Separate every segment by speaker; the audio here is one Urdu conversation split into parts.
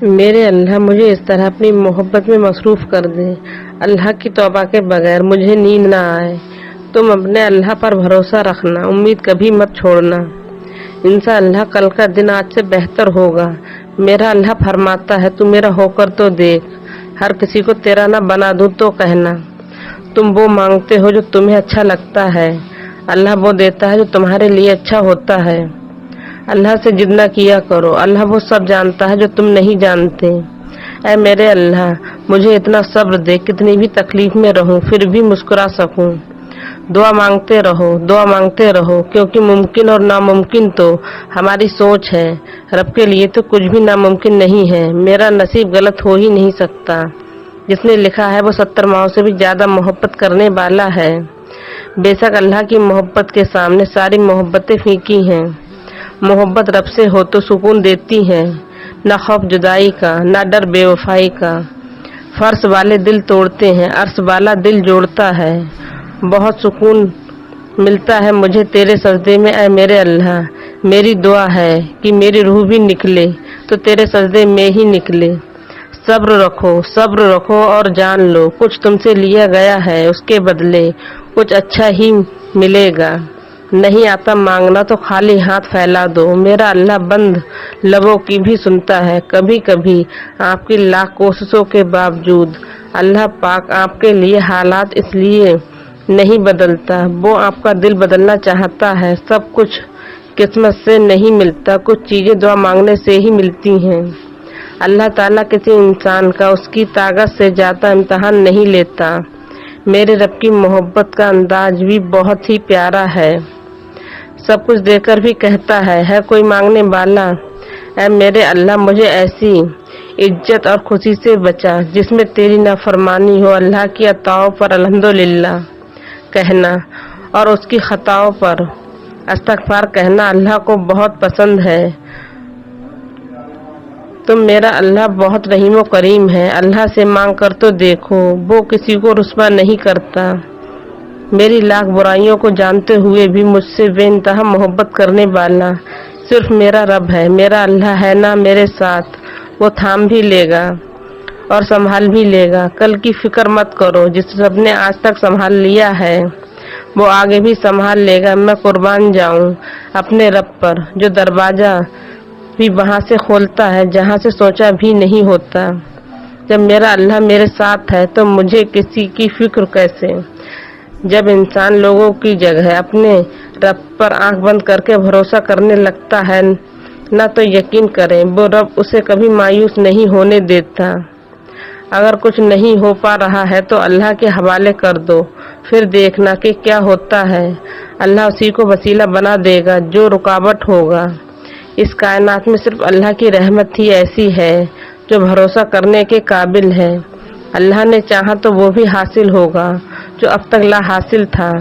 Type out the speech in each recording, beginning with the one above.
Speaker 1: میرے اللہ مجھے اس طرح اپنی محبت میں مصروف کر دے اللہ کی توبہ کے بغیر مجھے نیند نہ آئے۔ تم اپنے اللہ پر بھروسہ رکھنا، امید کبھی مت چھوڑنا۔ انشاءاللہ کل کا دن آج سے بہتر ہوگا۔ میرا اللہ فرماتا ہے تو میرا ہو کر تو دیکھ، ہر کسی کو تیرا نہ بنا دوں تو کہنا۔ تم وہ مانگتے ہو جو تمہیں اچھا لگتا ہے، اللہ وہ دیتا ہے جو تمہارے لیے اچھا ہوتا ہے۔ اللہ سے جتنا کیا کرو، اللہ وہ سب جانتا ہے جو تم نہیں جانتے۔ اے میرے اللہ مجھے اتنا صبر دے کتنی بھی تکلیف میں رہوں پھر بھی مسکرا سکوں۔ دعا مانگتے رہو کیونکہ ممکن اور ناممکن تو ہماری سوچ ہے، رب کے لیے تو کچھ بھی ناممکن نہیں ہے۔ میرا نصیب غلط ہو ہی نہیں سکتا، جس نے لکھا ہے وہ 70 ماؤں سے بھی زیادہ محبت کرنے والا ہے۔ بے شک اللہ کی محبت کے سامنے ساری محبتیں پھیکی ہیں۔ محبت رب سے ہو تو سکون دیتی ہے، نہ خوف جدائی کا، نہ ڈر بے وفائی کا۔ فرش والے دل توڑتے ہیں، عرش والا دل جوڑتا ہے۔ بہت سکون ملتا ہے مجھے تیرے سجدے میں اے میرے اللہ۔ میری دعا ہے کہ میری روح بھی نکلے تو تیرے سجدے میں ہی نکلے۔ صبر رکھو اور جان لو کچھ تم سے لیا گیا ہے اس کے بدلے کچھ اچھا ہی ملے گا۔ نہیں آتا مانگنا تو خالی ہاتھ پھیلا دو۔ میرا اللہ بند لبوں کی بھی سنتا ہے، کبھی کبھی آپ کی لاکھ کوششوں کے باوجود اللہ پاک آپ کے لیے حالات اس لیے نہیں بدلتا، وہ آپ کا دل بدلنا چاہتا ہے۔ سب کچھ قسمت سے نہیں ملتا، کچھ چیزیں دعا مانگنے سے ہی ملتی ہیں۔ اللہ تعالیٰ کسی انسان کا اس کی طاقت سے زیادہ امتحان نہیں لیتا۔ میرے رب کی محبت کا انداز بھی بہت ہی پیارا ہے، سب کچھ دے کر بھی کہتا ہے کوئی مانگنے والا؟ اے میرے اللہ مجھے ایسی عزت اور خوشی سے بچا جس میں تیری نافرمانی ہو۔ اللہ کی عطاؤں پر الحمدللہ کہنا اور اس کی خطاؤں پر استغفار کہنا اللہ کو بہت پسند ہے۔ تم میرا اللہ بہت رحیم و کریم ہے، اللہ سے مانگ کر تو دیکھو، وہ کسی کو رسوا نہیں کرتا۔ میری لاکھ برائیوں کو جانتے ہوئے بھی مجھ سے بے انتہا محبت کرنے والا صرف میرا رب ہے۔ میرا اللہ ہے نا میرے ساتھ، وہ تھام بھی لے گا اور سنبھال بھی لے گا۔ کل کی فکر مت کرو، جس رب نے آج تک سنبھال لیا ہے وہ آگے بھی سنبھال لے گا۔ میں قربان جاؤں اپنے رب پر جو دروازہ بھی وہاں سے کھولتا ہے جہاں سے سوچا بھی نہیں ہوتا۔ جب میرا اللہ میرے ساتھ ہے تو مجھے کسی کی فکر کیسے؟ جب انسان لوگوں کی جگہ اپنے رب پر آنکھ بند کر کے بھروسہ کرنے لگتا ہے نہ تو یقین کریں وہ رب اسے کبھی مایوس نہیں ہونے دیتا۔ اگر کچھ نہیں ہو پا رہا ہے تو اللہ کے حوالے کر دو، پھر دیکھنا کہ کیا ہوتا ہے۔ اللہ اسی کو وسیلہ بنا دے گا جو رکاوٹ ہوگا۔ اس کائنات میں صرف اللہ کی رحمت ہی ایسی ہے جو بھروسہ کرنے کے قابل ہے۔ اللہ نے چاہا تو وہ بھی حاصل ہوگا جو اب تک لا حاصل تھا۔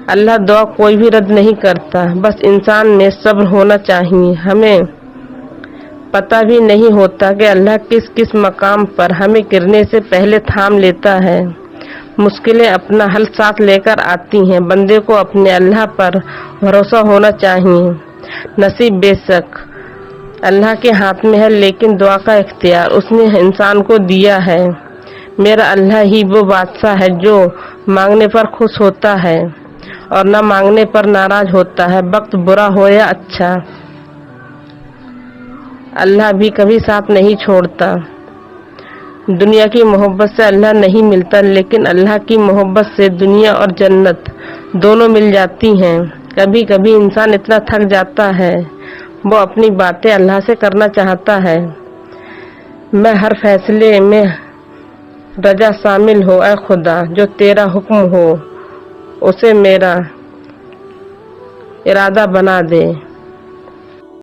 Speaker 1: اللہ دعا کوئی بھی رد نہیں کرتا، بس انسان میں صبر ہونا چاہیے۔ ہمیں پتہ بھی نہیں ہوتا کہ اللہ کس کس مقام پر ہمیں گرنے سے پہلے تھام لیتا ہے۔ مشکلیں اپنا حل ساتھ لے کر آتی ہیں، بندے کو اپنے اللہ پر بھروسہ ہونا چاہیے۔ نصیب بے شک اللہ کے ہاتھ میں ہے، لیکن دعا کا اختیار اس نے انسان کو دیا ہے۔ میرا اللہ ہی وہ بادشاہ ہے جو مانگنے پر خوش ہوتا ہے اور نہ مانگنے پر ناراض ہوتا ہے، وقت برا ہو یا اچھا اللہ بھی کبھی ساتھ نہیں چھوڑتا۔ دنیا کی محبت سے اللہ نہیں ملتا، لیکن اللہ کی محبت سے دنیا اور جنت دونوں مل جاتی ہیں۔ کبھی کبھی انسان اتنا تھک جاتا ہے وہ اپنی باتیں اللہ سے کرنا چاہتا ہے۔ میں ہر فیصلے میں رجا شامل ہو اے خدا، جو تیرا حکم ہو اسے میرا ارادہ بنا دے۔